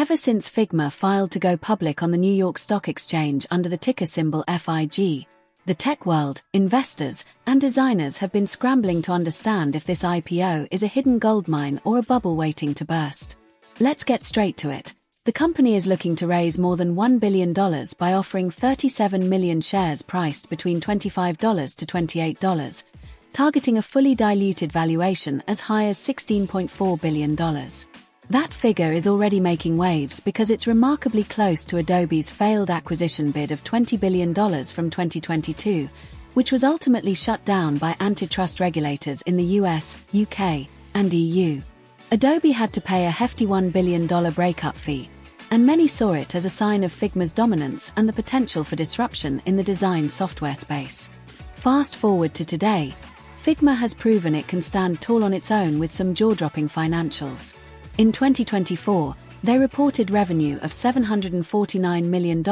Ever since Figma filed to go public on the New York Stock Exchange under the ticker symbol FIG, the tech world, investors, and designers have been scrambling to understand if this IPO is a hidden goldmine or a bubble waiting to burst. Let's get straight to it. The company is looking to raise more than $1 billion by offering 37 million shares priced between $25 to $28, targeting a fully diluted valuation as high as $16.4 billion. That figure is already making waves because it's remarkably close to Adobe's failed acquisition bid of $20 billion from 2022, which was ultimately shut down by antitrust regulators in the US, UK, and EU. Adobe had to pay a hefty $1 billion breakup fee, and many saw it as a sign of Figma's dominance and the potential for disruption in the design software space. Fast forward to today, Figma has proven it can stand tall on its own with some jaw-dropping financials. In 2024, they reported revenue of $749 million,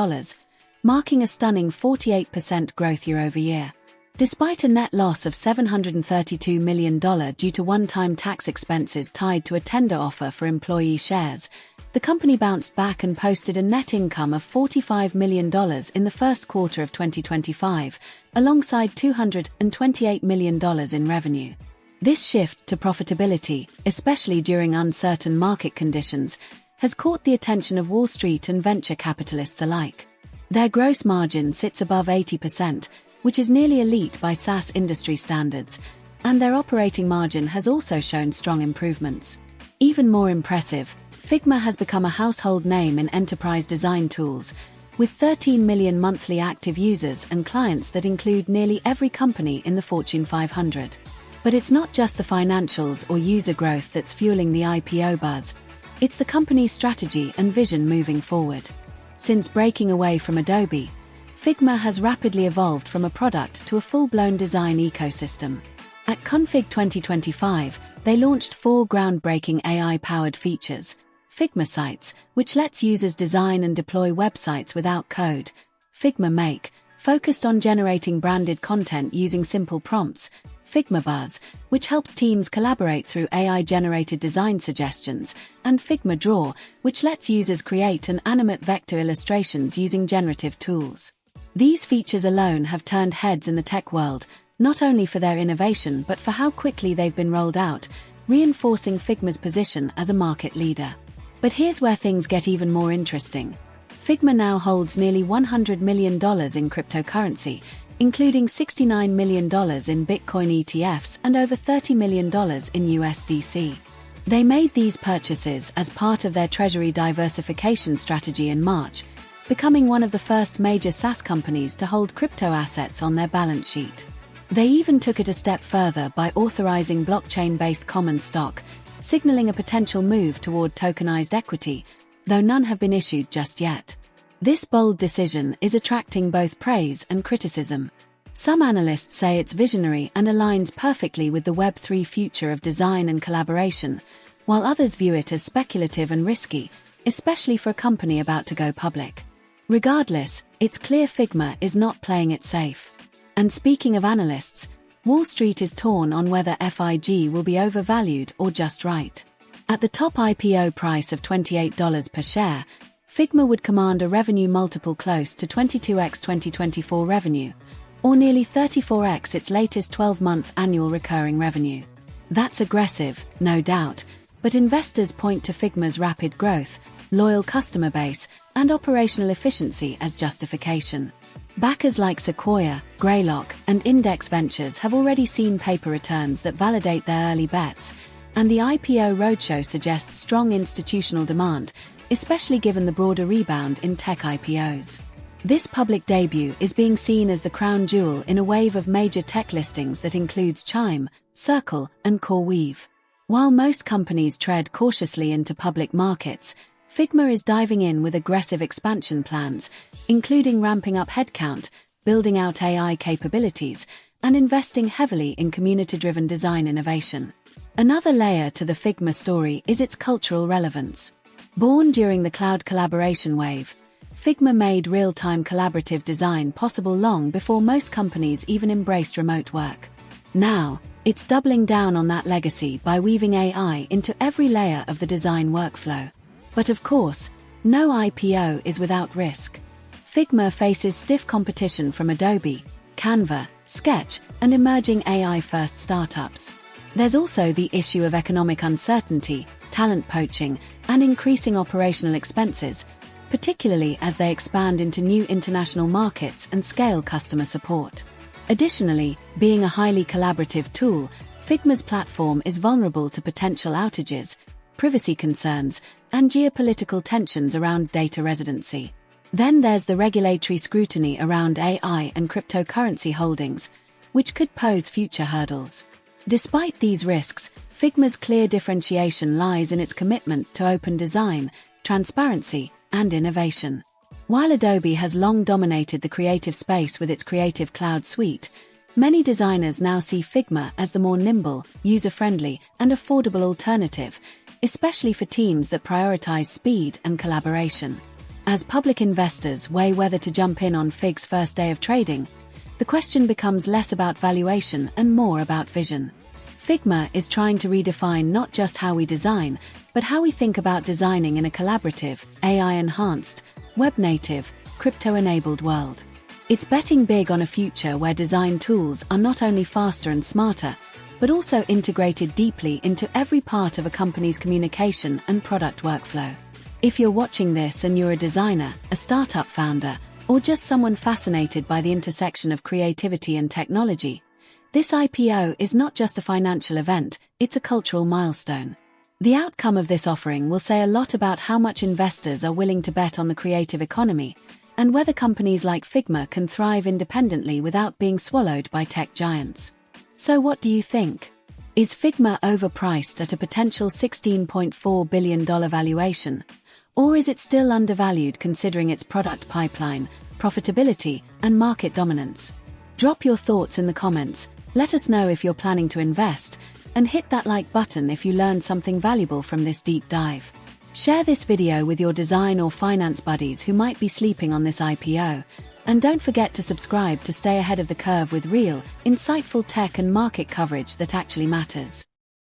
marking a stunning 48% growth year-over-year. Despite a net loss of $732 million due to one-time tax expenses tied to a tender offer for employee shares, the company bounced back and posted a net income of $45 million in the first quarter of 2025, alongside $228 million in revenue. This shift to profitability, especially during uncertain market conditions, has caught the attention of Wall Street and venture capitalists alike. Their gross margin sits above 80%, which is nearly elite by SaaS industry standards, and their operating margin has also shown strong improvements. Even more impressive, Figma has become a household name in enterprise design tools, with 13 million monthly active users and clients that include nearly every company in the Fortune 500. But it's not just the financials or user growth that's fueling the IPO buzz, it's the company's strategy and vision moving forward. Since breaking away from Adobe, Figma has rapidly evolved from a product to a full-blown design ecosystem. At Config 2025, they launched 4 groundbreaking AI-powered features: Figma Sites, which lets users design and deploy websites without code; Figma Make, focused on generating branded content using simple prompts; Figma Buzz, which helps teams collaborate through AI-generated design suggestions; and Figma Draw, which lets users create and animate vector illustrations using generative tools. These features alone have turned heads in the tech world, not only for their innovation but for how quickly they've been rolled out, reinforcing Figma's position as a market leader. But here's where things get even more interesting. Figma now holds nearly $100 million in cryptocurrency, including $69 million in Bitcoin ETFs and over $30 million in USDC. They made these purchases as part of their treasury diversification strategy in March, becoming one of the first major SaaS companies to hold crypto assets on their balance sheet. They even took it a step further by authorizing blockchain-based common stock, signaling a potential move toward tokenized equity, though none have been issued just yet. This bold decision is attracting both praise and criticism. Some analysts say it's visionary and aligns perfectly with the Web3 future of design and collaboration, while others view it as speculative and risky, especially for a company about to go public. Regardless, it's clear Figma is not playing it safe. And speaking of analysts, Wall Street is torn on whether FIG will be overvalued or just right. At the top IPO price of $28 per share, Figma would command a revenue multiple close to 22x 2024 revenue, or nearly 34x its latest 12-month annual recurring revenue. That's aggressive, no doubt, but investors point to Figma's rapid growth, loyal customer base, and operational efficiency as justification. Backers like Sequoia, Greylock, and Index Ventures have already seen paper returns that validate their early bets, and the IPO roadshow suggests strong institutional demand, especially given the broader rebound in tech IPOs. This public debut is being seen as the crown jewel in a wave of major tech listings that includes Chime, Circle, and CoreWeave. While most companies tread cautiously into public markets, Figma is diving in with aggressive expansion plans, including ramping up headcount, building out AI capabilities, and investing heavily in community-driven design innovation. Another layer to the Figma story is its cultural relevance. Born during the cloud collaboration wave, Figma made real-time collaborative design possible long before most companies even embraced remote work. Now, it's doubling down on that legacy by weaving AI into every layer of the design workflow. But of course, No IPO is without risk. Figma faces stiff competition from Adobe, Canva, Sketch, and emerging AI-first startups. There's also the issue of economic uncertainty, talent poaching, and increasing operational expenses, particularly as they expand into new international markets and scale customer support. Additionally, being a highly collaborative tool, Figma's platform is vulnerable to potential outages, privacy concerns, and geopolitical tensions around data residency. Then there's the regulatory scrutiny around AI and cryptocurrency holdings, which could pose future hurdles. Despite these risks, Figma's clear differentiation lies in its commitment to open design, transparency, and innovation. While Adobe has long dominated the creative space with its Creative Cloud suite, many designers now see Figma as the more nimble, user-friendly, and affordable alternative, especially for teams that prioritize speed and collaboration. As public investors weigh whether to jump in on Fig's first day of trading, the question becomes less about valuation and more about vision. Figma is trying to redefine not just how we design, but how we think about designing in a collaborative, AI-enhanced, web-native, crypto-enabled world. It's betting big on a future where design tools are not only faster and smarter, but also integrated deeply into every part of a company's communication and product workflow. If you're watching this and you're a designer, a startup founder, or just someone fascinated by the intersection of creativity and technology, this IPO is not just a financial event, it's a cultural milestone. The outcome of this offering will say a lot about how much investors are willing to bet on the creative economy, and whether companies like Figma can thrive independently without being swallowed by tech giants. So what do you think? Is Figma overpriced at a potential $16.4 billion valuation? Or is it still undervalued considering its product pipeline, profitability, and market dominance? Drop your thoughts in the comments, let us know if you're planning to invest, and hit that like button if you learned something valuable from this deep dive. Share this video with your design or finance buddies who might be sleeping on this IPO, and don't forget to subscribe to stay ahead of the curve with real, insightful tech and market coverage that actually matters.